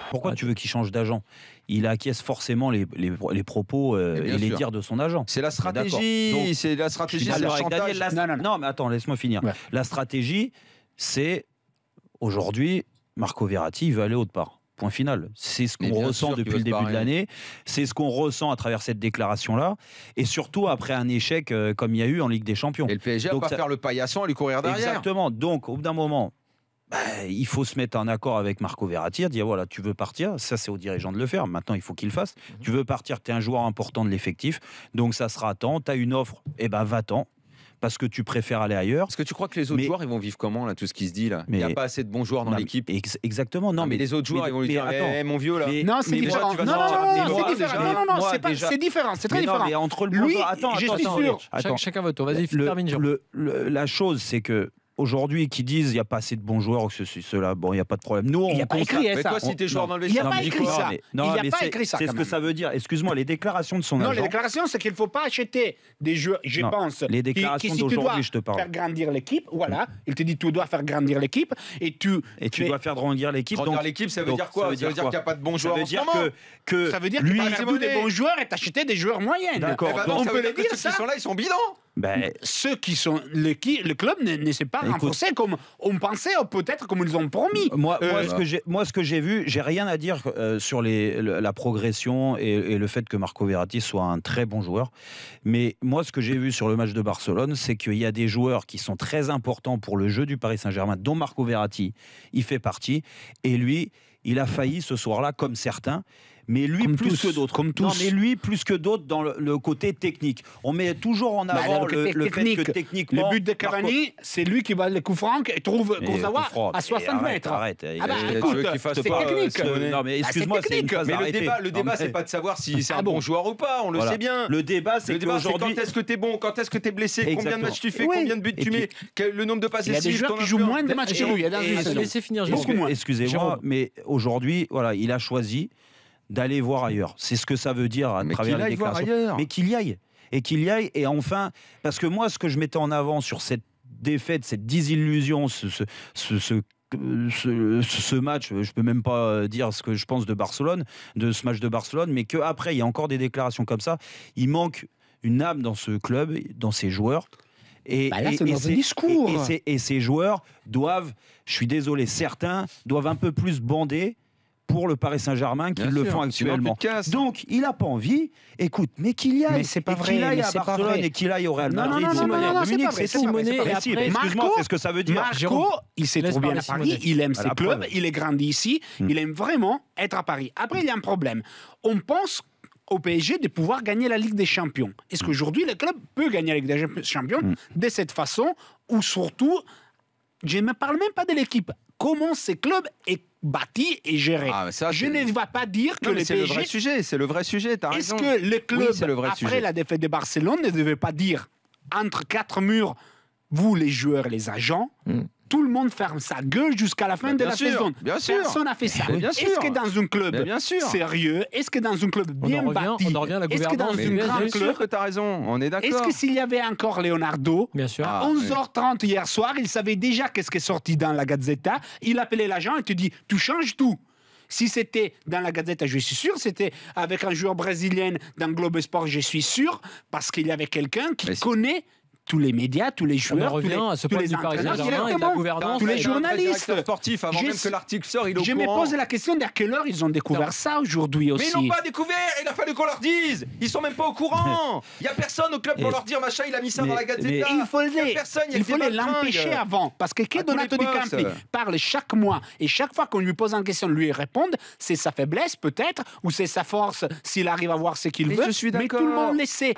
Pourquoi tu veux qu'il change d'agent? Il acquiesce forcément les propos et les dires de son agent. C'est la stratégie, c'est la stratégie, c'est le chantage. Non, mais attends, laisse-moi finir. Ouais. La stratégie, c'est aujourd'hui, Marco Verratti, il veut aller autre part. Point final. C'est ce qu'on ressent depuis le début de l'année. C'est ce qu'on ressent à travers cette déclaration-là. Et surtout après un échec comme il y a eu en Ligue des Champions. Et le PSG va pas faire le paillasson et lui courir derrière. Exactement. Donc, au bout d'un moment, il faut se mettre en accord avec Marco Verratti, dire voilà, tu veux partir, ça c'est aux dirigeants de le faire, maintenant il faut qu'il le fasse. Tu veux partir, tu es un joueur important de l'effectif, donc ça sera à temps, tu as une offre, va-t'en. Parce que tu préfères aller ailleurs. Est-ce que tu crois que les autres joueurs ils vont vivre comment là, tout ce qui se dit là? Il n'y a pas assez de bons joueurs dans l'équipe. Exactement. Non, mais les autres joueurs ils vont lui dire mon vieux là. Non, c'est différent. Non, c'est différent. C'est très différent. Mais entre le lui, attends, chacun votre tour. Vas-y, termine. La chose, c'est que aujourd'hui, qui disent il n'y a pas assez de bons joueurs, ceci, cela, bon, il n'y a pas de problème. Nous, il n'y a pas écrit ça. Mais toi, si t'es joueur dans le vestiaire, il n'y a pas écrit ça. Il n'y a pas écrit ça. C'est ce que ça veut dire. Excuse-moi, les déclarations de son agent. Non, les déclarations, c'est qu'il ne faut pas acheter des joueurs, je pense. Les déclarations d'aujourd'hui, je te parle. Faire grandir l'équipe, voilà. Il te dit tu dois faire grandir l'équipe et tu dois faire grandir l'équipe. Grandir l'équipe, ça veut dire quoi? Ça veut dire qu'il n'y a pas de bons joueurs en ce moment. Ça veut dire qu'il n'y a pas des bons joueurs et t'acheter des joueurs moyens. D'accord. On peut le dire ça. Ceux qui sont là, ils sont bidons. Ceux qui sont le club ne s'est pas renforcé comme on pensait, ou peut-être comme ils ont promis. Moi, ce que j'ai vu, j'ai rien à dire sur la progression et le fait que Marco Verratti soit un très bon joueur. Mais moi, ce que j'ai vu sur le match de Barcelone, c'est qu'il y a des joueurs qui sont très importants pour le jeu du Paris Saint-Germain, dont Marco Verratti, il fait partie. Et lui, il a failli ce soir-là, comme certains. Mais lui, plus que d'autres. Comme tous. Non, mais lui, plus que d'autres dans le côté technique. On met toujours en avant le fait que techniquement... Le but de Cavani, c'est lui qui va les coups francs et trouve Kurzawa à 60 mètres. Arrête. Écoute, c'est technique. Non, mais excuse-moi, c'est une phase d'arrêter. Mais le débat, c'est pas de savoir si c'est un bon joueur ou pas, on le sait bien. Le débat, c'est qu'aujourd'hui... Quand est-ce que t'es bon, quand est-ce que t'es blessé, combien de matchs tu fais, combien de buts tu mets, le nombre de passes décisives. Il y a des joueurs qui jouent moins de matchs que lui. Laissez finir, excusez-moi, mais aujourd'hui, voilà, il a choisi d'aller voir ailleurs. C'est ce que ça veut dire à travers les déclarations. Mais qu'il y aille. Et qu'il y aille. Et enfin, parce que moi, ce que je mettais en avant sur cette défaite, cette désillusion, ce match, je peux même pas dire ce que je pense de Barcelone, de ce match de Barcelone, mais qu'après, il y a encore des déclarations comme ça. Il manque une âme dans ce club, dans ces joueurs. Et ces joueurs doivent, je suis désolé, certains doivent un peu plus bander pour le Paris Saint-Germain qu'ils le font actuellement. Donc, il n'a pas envie. Écoute, mais qu'il y aille. Mais c'est pas vrai. Qu'il aille à Barcelone et qu'il aille au Real Madrid. Non, c'est Simonet. Excuse-moi, c'est ce que ça veut dire. Marco, il s'est trouvé à Paris, il aime ses clubs, il est grandi ici, il aime vraiment être à Paris. Après, il y a un problème. On pense au PSG de pouvoir gagner la Ligue des Champions. Est-ce qu'aujourd'hui, le club peut gagner la Ligue des Champions de cette façon, ou surtout, je ne parle même pas de l'équipe, comment ce club est bâti et géré. Je ne vais pas dire que le PSG... C'est le vrai sujet, t'as raison. Est-ce que le club, après la défaite de Barcelone, ne devait pas dire, entre quatre murs, vous les joueurs et les agents, tout le monde ferme sa gueule jusqu'à la fin de la saison. Personne n'a fait ça. Est-ce que dans un club sérieux, est-ce que dans un club bien bâti, est-ce que dans un grand club... que tu as raison, on est d'accord. Est-ce que s'il y avait encore Leonardo, à 11h30 hier soir, il savait déjà qu'est-ce qui est sorti dans la Gazzetta, il appelait l'agent et te dit, tu changes tout. Si c'était dans la Gazette, je suis sûr, c'était avec un joueur brésilien dans Globo Sport, je suis sûr, parce qu'il y avait quelqu'un qui connaît tous les médias, tous les joueurs, tous les entraîneurs, tous les journalistes sportifs, avant même que l'article sorte, il est au courant. Je me pose la question de à quelle heure ils ont découvert ça aujourd'hui aussi. Mais ils n'ont pas découvert, il a fallu qu'on leur dise. Ils sont même pas au courant. Il n'y a personne au club pour leur dire machin, il a mis ça dans la Gazette. Il fallait l'empêcher avant, parce que Donato Di Campi parle chaque mois et chaque fois qu'on lui pose une question, lui répond, c'est sa faiblesse peut-être, ou c'est sa force s'il arrive à voir ce qu'il veut, mais tout le monde le sait.